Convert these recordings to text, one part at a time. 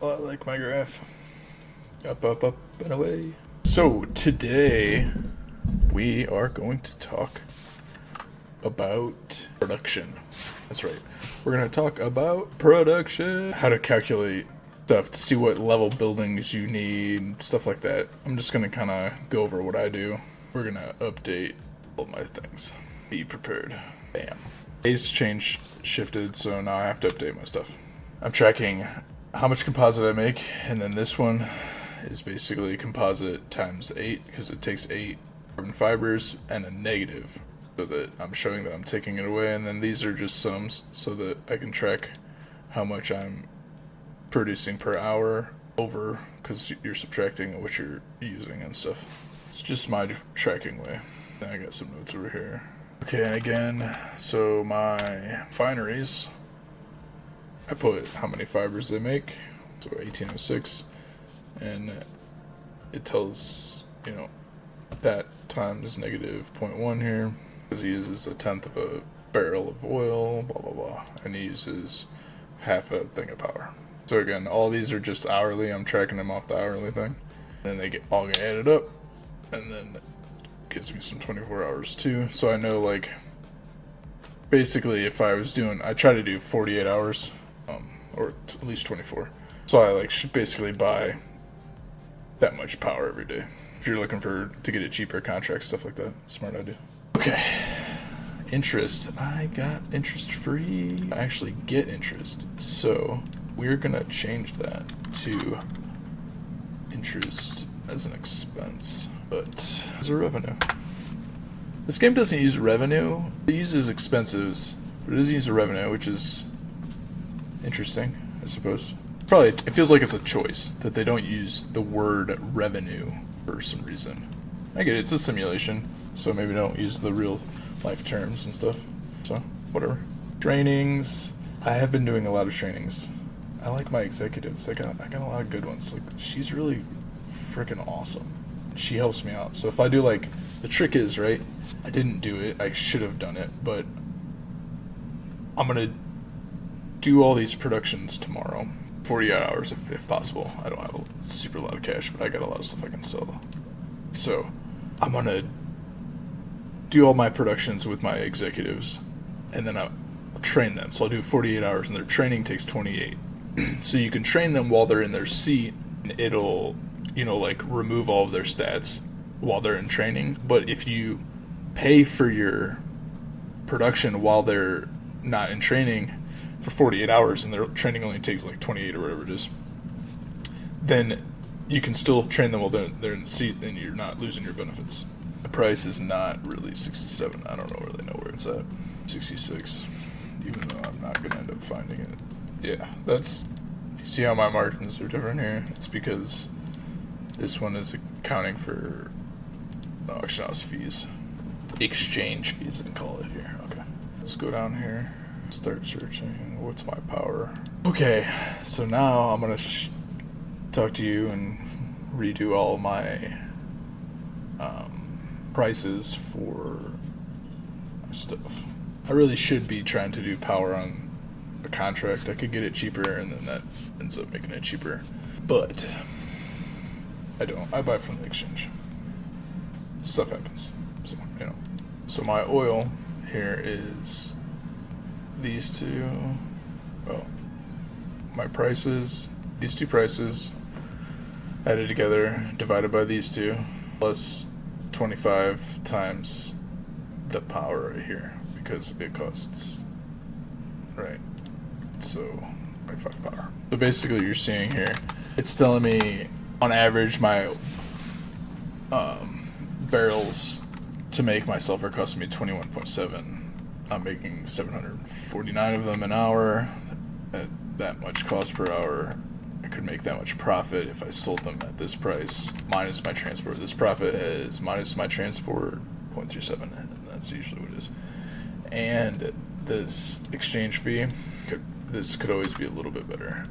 I like my graph. Up, up, up, and away. So today we are going to talk about production. That's right. We're going to talk about production. How to calculate stuff to see what level buildings you need, stuff like that. I'm just going to kind of go over what I do. We're going to update all my things. Be prepared. Bam. Days shifted, so now I have to update my stuff. I'm tracking how much composite I make, and then this one is basically composite times 8 because it takes 8 carbon fibers and a negative, so that I'm showing that I'm taking it away. And then these are just sums so that I can track how much I'm producing per hour over, because you're subtracting what you're using and stuff. It's just my tracking way. Then I got some notes over here. Okay, and again, so my fineries, I put how many fibers they make, so 1806, and it tells, that times negative 0.1 here, because he uses 1/10 of a barrel of oil, blah, blah, blah, and he uses half a thing of power. So again, all these are just hourly. I'm tracking them off the hourly thing. Then they all get added up, and then it gives me some 24 hours too. So I know, like, basically if I try to do 48 hours, or at least 24. So I should basically buy that much power every day. If you're looking to get a cheaper contract, stuff like that, smart idea. Okay, interest. I got interest free. I actually get interest, so we're gonna change that to interest as an expense, but as a revenue. This game doesn't use revenue. It uses expenses, but it doesn't use a revenue, which is interesting, I suppose. Probably, it feels like it's a choice that they don't use the word revenue for some reason. I get it, it's a simulation, so maybe don't use the real life terms and stuff. So, whatever. Trainings. I have been doing a lot of trainings. I like my executives. I got a lot of good ones. She's really freaking awesome. She helps me out. So if I do, the trick is, right, I didn't do it. I should have done it, but I'm gonna do all these productions tomorrow. 48 hours if possible. I don't have a super lot of cash, but I got a lot of stuff I can sell. So I'm gonna do all my productions with my executives, and then I'll train them. So I'll do 48 hours, and their training takes 28. So you can train them while they're in their seat, and it'll, remove all of their stats while they're in training. But if you pay for your production while they're not in training for 48 hours, and their training only takes 28 or whatever it is, then you can still train them while they're in the seat, and you're not losing your benefits. The price is not really 67. I don't really know where it's at. 66, even though I'm not going to end up finding it. Yeah, you see how my margins are different here? It's because this one is accounting for auction house fees. Exchange fees, they call it here. Okay, let's go down here. Start searching. What's my power? Okay, so now I'm gonna talk to you and redo all my prices for my stuff. I really should be trying to do power on a contract. I could get it cheaper, and then that ends up making it cheaper. But I don't. I buy from the exchange. Stuff happens. So, So my oil here is these two. Well, my prices, these two prices added together, divided by these two, plus 25 times the power right here, because it costs, right, so 25 power. So basically you're seeing here, it's telling me on average my barrels to make myself are costing me 21.7. I'm making 749 of them an hour. At that much cost per hour, I could make that much profit if I sold them at this price minus my transport. This profit is minus my transport 0.37, and that's usually what it is. And this exchange fee, this could always be a little bit better,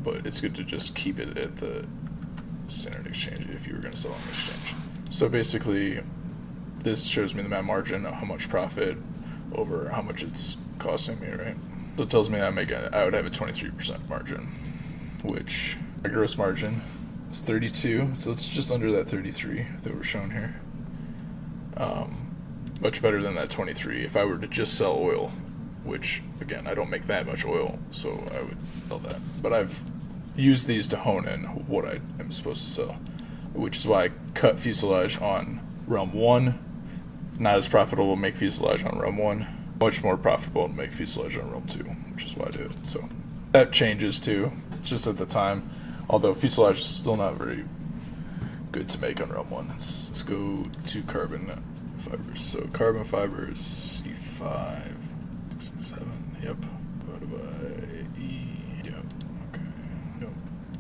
but it's good to just keep it at the standard exchange if you were going to sell on the exchange. So basically, this shows me the net margin of how much profit over how much it's costing me, right? So it tells me I would have a 23% margin, which My gross margin is 32, so it's just under that 33 that we're showing here. Much better than that 23 if I were to just sell oil, which, again, I don't make that much oil, so I would sell that. But I've used these to hone in what I am supposed to sell, which is why I cut fuselage on Realm 1. Not as profitable to make fuselage on Realm 1. Much more profitable to make fuselage on Realm 2, which is why I do it. So that changes too, just at the time. Although fuselage is still not very good to make on Realm 1. Let's go to carbon fibers. So carbon fibers, C5, 67, yep. Divided by E, yep, okay, yep.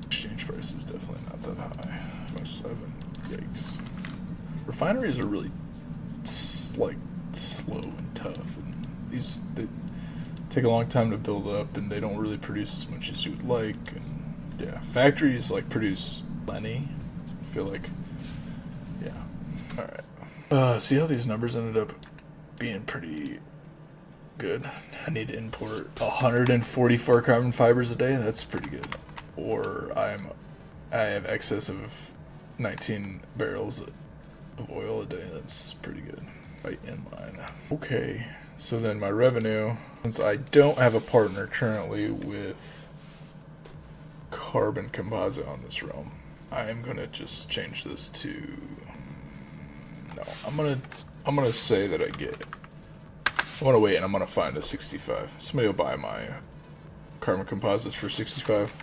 Exchange price is definitely not that high. 7, yikes. Refineries are really slow and tough, and they take a long time to build up, and they don't really produce as much as you would like. And yeah, factories like produce plenty. I feel like, yeah. All right. See how these numbers ended up being pretty good. I need to import 144 carbon fibers a day. That's pretty good. Or I have excess of 19 barrels of oil a day. That's pretty good. Right in line. Okay, so then my revenue, since I don't have a partner currently with carbon composite on this realm, I am gonna just change this to, no, I'm gonna say that I get it. I'm gonna wait and I'm gonna find a 65. Somebody will buy my carbon composites for 65.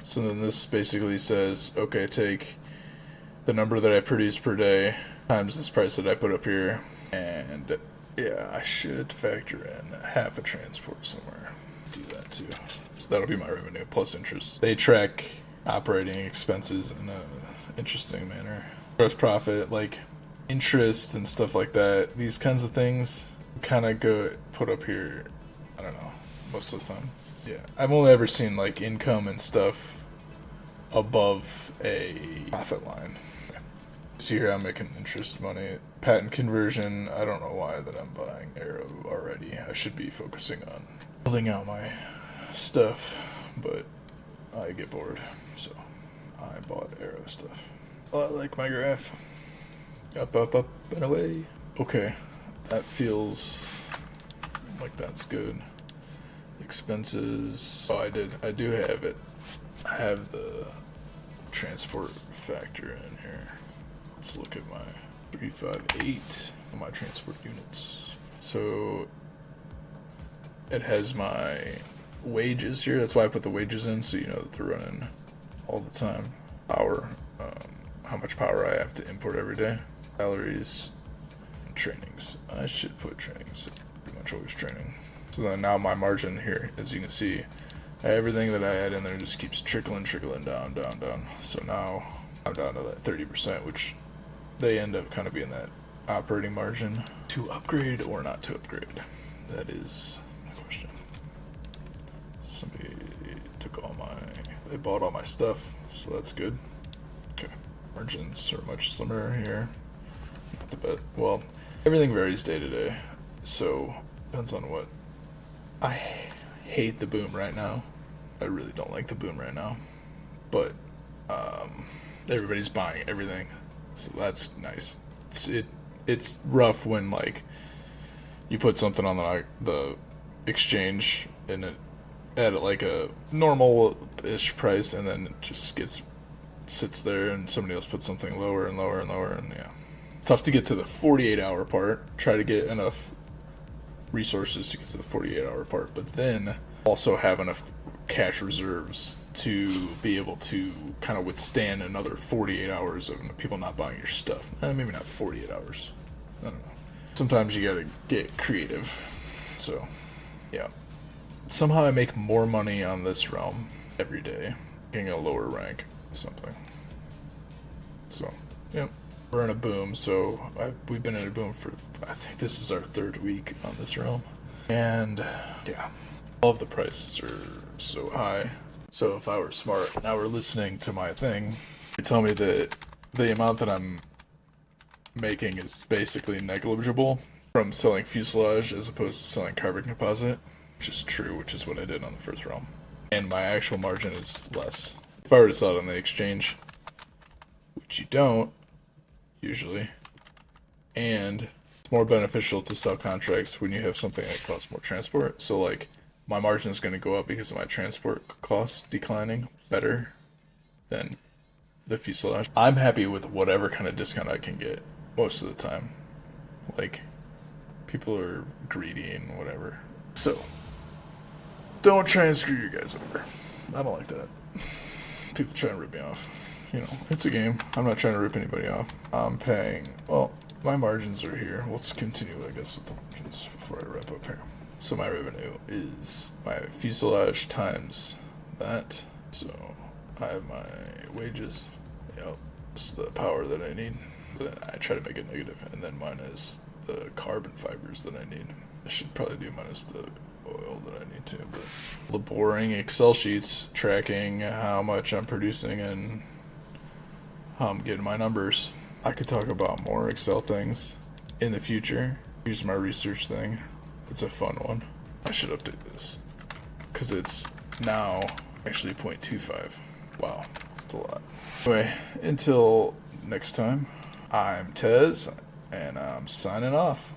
So then this basically says, okay, take the number that I produce per day times this price that I put up here, and yeah, I should factor in half a transport somewhere. Do that too. So that'll be my revenue plus interest. They track operating expenses in a interesting manner. Gross profit, like interest and stuff like that. These kinds of things kind of go put up here. I don't know, most of the time. Yeah, I've only ever seen like income and stuff above a profit line. See here, I'm making interest money. Patent conversion, I don't know why that I'm buying Arrow already. I should be focusing on building out my stuff, but I get bored, so I bought Arrow stuff. I like my graph. Up, up, up, and away. Okay, that feels like that's good. Expenses, oh, I do have it. I have the transport factor in here. Let's look at my 358 on my transport units. So it has my wages here. That's why I put the wages in, so you know that they're running all the time. Power, how much power I have to import every day. Salaries and trainings. I should put trainings. Pretty much always training. So then now my margin here, as you can see, everything that I add in there just keeps trickling down. So now I'm down to that 30%, which they end up kind of being that operating margin. To upgrade or not to upgrade? That is the question. Somebody took they bought all my stuff, so that's good. Okay, margins are much slimmer here. Not the bet. Well, everything varies day to day, so depends on what. I hate the boom right now. I really don't like the boom right now, but everybody's buying everything, so that's nice. It's rough when like you put something on the exchange and it at like a normal-ish price, and then it just sits there, and somebody else puts something lower and lower and lower, and yeah, it's tough to get to the 48-hour part. Try to get enough resources to get to the 48-hour part, but then also have enough cash reserves to be able to kind of withstand another 48 hours of people not buying your stuff. Maybe not 48 hours. I don't know. Sometimes you gotta get creative. So, yeah. Somehow I make more money on this realm every day, getting a lower rank or something. So, yeah. We're in a boom, so we've been in a boom for, I think this is our 3rd week on this realm. And, yeah. All of the prices are so high. So if I were smart, now we're listening to my thing, they tell me that the amount that I'm making is basically negligible from selling fuselage as opposed to selling carbon composite, which is true, which is what I did on the first realm. And my actual margin is less If I were to sell it on the exchange, which you don't, usually, and it's more beneficial to sell contracts when you have something that costs more transport. So like, my margin is going to go up because of my transport costs declining better than the fuselage. I'm happy with whatever kind of discount I can get most of the time. Like, people are greedy and whatever. So, don't try and screw you guys over. I don't like that. People try and rip me off. You know, it's a game. I'm not trying to rip anybody off. I'm paying, well, my margins are here. Let's continue, I guess, with the margins before I wrap up here. So my revenue is my fuselage times that. So I have my wages. Yep. It's the power that I need. Then I try to make it negative, and then minus the carbon fibers that I need. I should probably do minus the oil that I need to, but the boring Excel sheets tracking how much I'm producing and how I'm getting my numbers. I could talk about more Excel things in the future. Use my research thing. It's a fun one. I should update this because it's now actually 0.25. Wow, that's a lot. Anyway, until next time, I'm Tez, and I'm signing off.